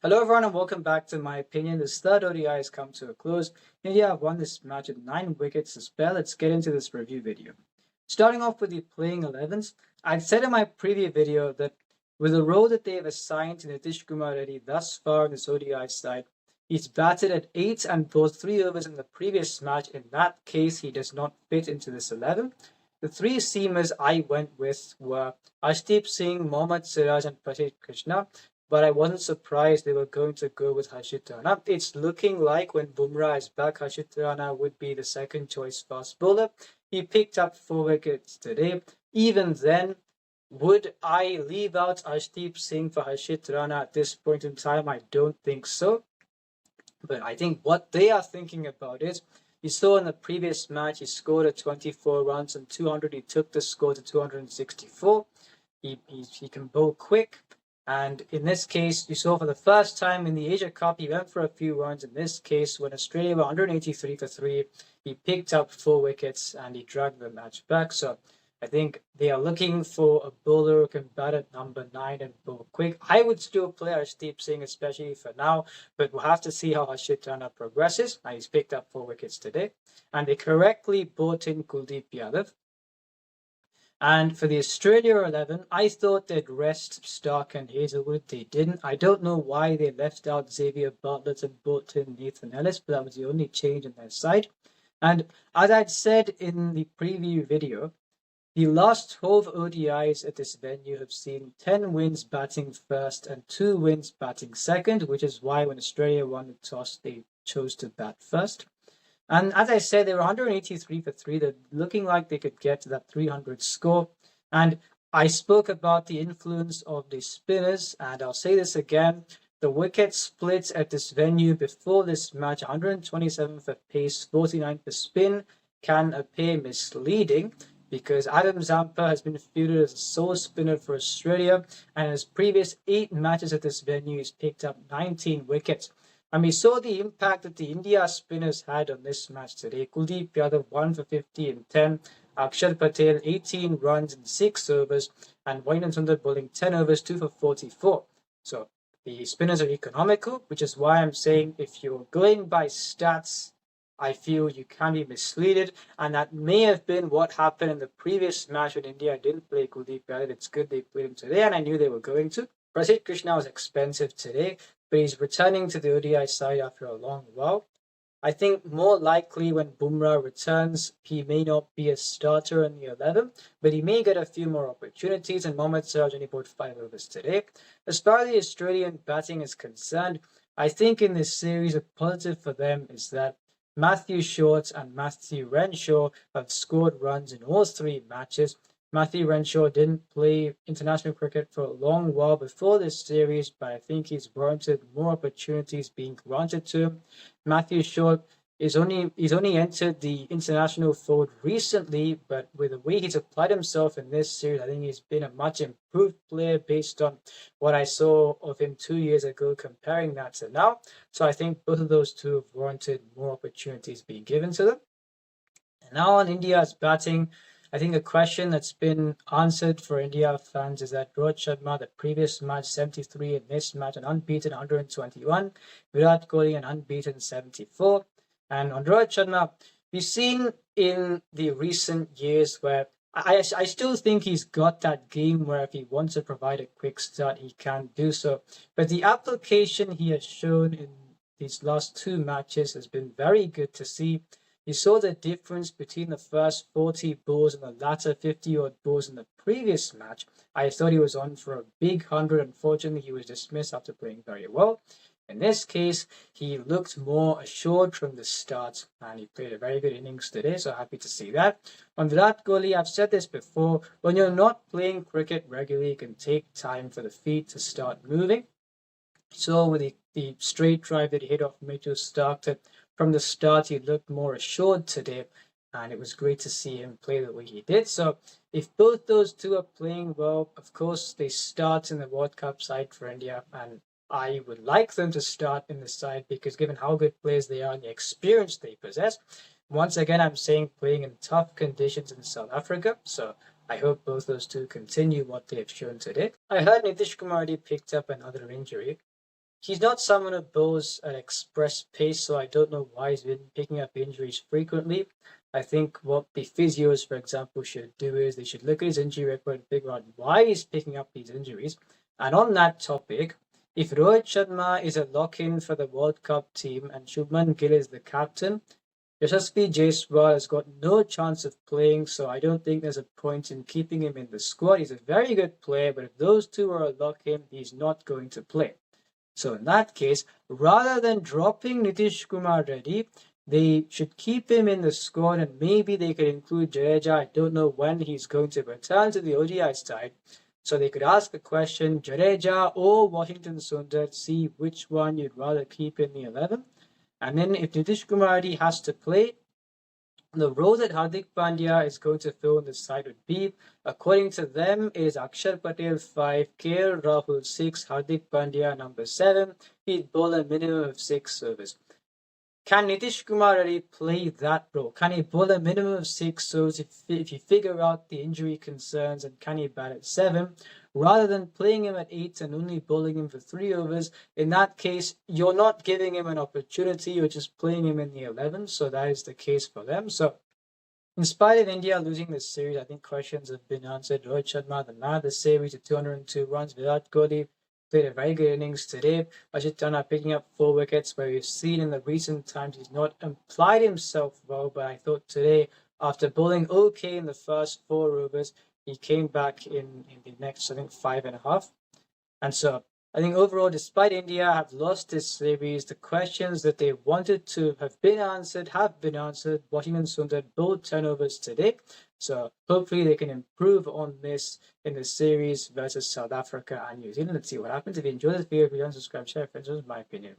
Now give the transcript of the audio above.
Hello everyone and welcome back to my opinion. This third ODI has come to a close. India have won this match with 9 wickets to spare. Let's get into this review video. Starting off with the playing 11s, I'd said in my previous video that with the role that they have assigned to Nitish Kumar Reddy thus far in this ODI side, he's batted at 8 and bowled 3 overs in the previous match. In that case, he does not fit into this 11. The three seamers I went with were Ashdeep Singh, Mohammad Siraj and Prasidh Krishna, but I wasn't surprised they were going to go with Harshit Rana. It's looking like when Bumrah is back, Harshit Rana would be the second choice fast bowler. He picked up 4 wickets today. Even then, would I leave out Ashdeep Singh for Harshit Rana at this point in time? I don't think so. But I think what they are thinking about is, you saw in the previous match, he scored at 24 runs and 200. He took the score to 264. He can bowl quick. And in this case, you saw for the first time in the Asia Cup, he went for a few runs. In this case, when Australia were 183 for 3, he picked up 4 wickets and he dragged the match back. So I think they are looking for a bowler who can bat at number 9 and bowl quick. I would still play Arshdeep Singh, especially for now, but we'll have to see how Harshit Rana progresses. And he's picked up 4 wickets today. And they correctly brought in Kuldeep Yadav. And for the Australia 11, I thought they'd rest Stark and Hazelwood. They didn't. I don't know why they left out Xavier Bartlett and brought in Nathan Ellis, but that was the only change in their side. And as I'd said in the preview video, the last 12 ODIs at this venue have seen 10 wins batting first and 2 wins batting second, which is why when Australia won the toss, they chose to bat first. And as I said, they were 183 for 3. They're looking like they could get to that 300 score. And I spoke about the influence of the spinners, and I'll say this again. The wicket split at this venue before this match, 127 for pace, 49 for spin, can appear misleading because Adam Zampa has been fielded as a sole spinner for Australia, and in his previous 8 matches at this venue, he's picked up 19 wickets. And we saw the impact that the India spinners had on this match today. Kuldeep Yadav 1 for 50 in 10, Akshar Patel 18 runs in 6 overs, and Wainam Sundar bowling 10 overs, 2 for 44. So the spinners are economical, which is why I'm saying if you're going by stats, I feel you can be misleaded, and that may have been what happened in the previous match when India didn't play Kuldeep Yadav. It's good they played him today, and I knew they were going to. Prasidh Krishna was expensive today, but he's returning to the ODI side after a long while. I think more likely when Bumrah returns, he may not be a starter in the 11, but he may get a few more opportunities, and Mohammad Siraj only bowled 5 overs today. As far as the Australian batting is concerned, I think in this series a positive for them is that Matthew Short and Matthew Renshaw have scored runs in all 3 matches. Matthew Renshaw didn't play international cricket for a long while before this series, but I think he's warranted more opportunities being granted to him. Matthew Short he's only entered the international fold recently, but with the way he's applied himself in this series, I think he's been a much improved player based on what I saw of him 2 years ago, comparing that to now. So I think both of those two have warranted more opportunities being given to them. And now on India's batting, I think a question that's been answered for India fans is that Rohit Sharma, the previous match 73, in this match an unbeaten 121, Virat Kohli an unbeaten 74. And on Rohit Sharma, we've seen in the recent years where I still think he's got that game where if he wants to provide a quick start, he can do so. But the application he has shown in these last 2 matches has been very good to see. You saw the difference between the first 40 balls and the latter 50-odd balls in the previous match. I thought he was on for a big 100. Unfortunately, he was dismissed after playing very well. In this case, he looked more assured from the start, and he played a very good innings today, so happy to see that. On Virat Kohli, I've said this before, when you're not playing cricket regularly, it can take time for the feet to start moving. So with the straight drive that he hit off Mitchell Stark, that from the start he looked more assured today, and it was great to see him play the way he did. So if both those two are playing well, of course they start in the World Cup side for India, and I would like them to start in the side because given how good players they are and the experience they possess, once again I'm saying playing in tough conditions in South Africa, so I hope both those two continue what they have shown today. I heard Nitish Kumar Reddy picked up another injury. he's not someone who bowls at express pace, so I don't know why he's been picking up injuries frequently. I think what the physios, for example, should do is they should look at his injury record and figure out why he's picking up these injuries. And on that topic, if Rohit Sharma is a lock-in for the World Cup team and Shubman Gill is the captain, Yashasvi Jaiswal has got no chance of playing, so I don't think there's a point in keeping him in the squad. He's a very good player, but if those two are a lock-in, he's not going to play. So in that case, rather than dropping Nitish Kumar Reddy, they should keep him in the squad and maybe they could include Jadeja. I don't know when he's going to return to the ODI side. So they could ask the question, Jadeja or Washington Sundar, see which one you'd rather keep in the 11. And then if Nitish Kumar Reddy has to play, the role that Hardik Pandya is going to fill in the side would be, according to them, is Akshar Patel 5, KL Rahul 6, Hardik Pandya number 7. He'd bowl a minimum of 6 serves. Can Nitish Kumar Reddy play that role? Can he bowl a minimum of 6 serves if you figure out the injury concerns, and can he bat at 7? Rather than playing him at 8 and only bowling him for 3 overs, in that case, you're not giving him an opportunity, you're just playing him in the 11. So that is the case for them. So in spite of India losing this series, I think questions have been answered. Rohit Sharma, the man of the series at 202 runs. Virat Kohli played a very good innings today. Ajit Tana picking up 4 wickets, where we've seen in the recent times he's not applied himself well, but I thought today, after bowling okay in the first 4 overs, he came back in the next, I think, 5.5. And so I think overall, despite India have lost this series, the questions that they wanted to have been answered have been answered. Washington Sundar both turnovers today. So hopefully they can improve on this in the series versus South Africa and New Zealand. Let's see what happens. If you enjoyed this video, if you don't subscribe, share, friends, this is my opinion.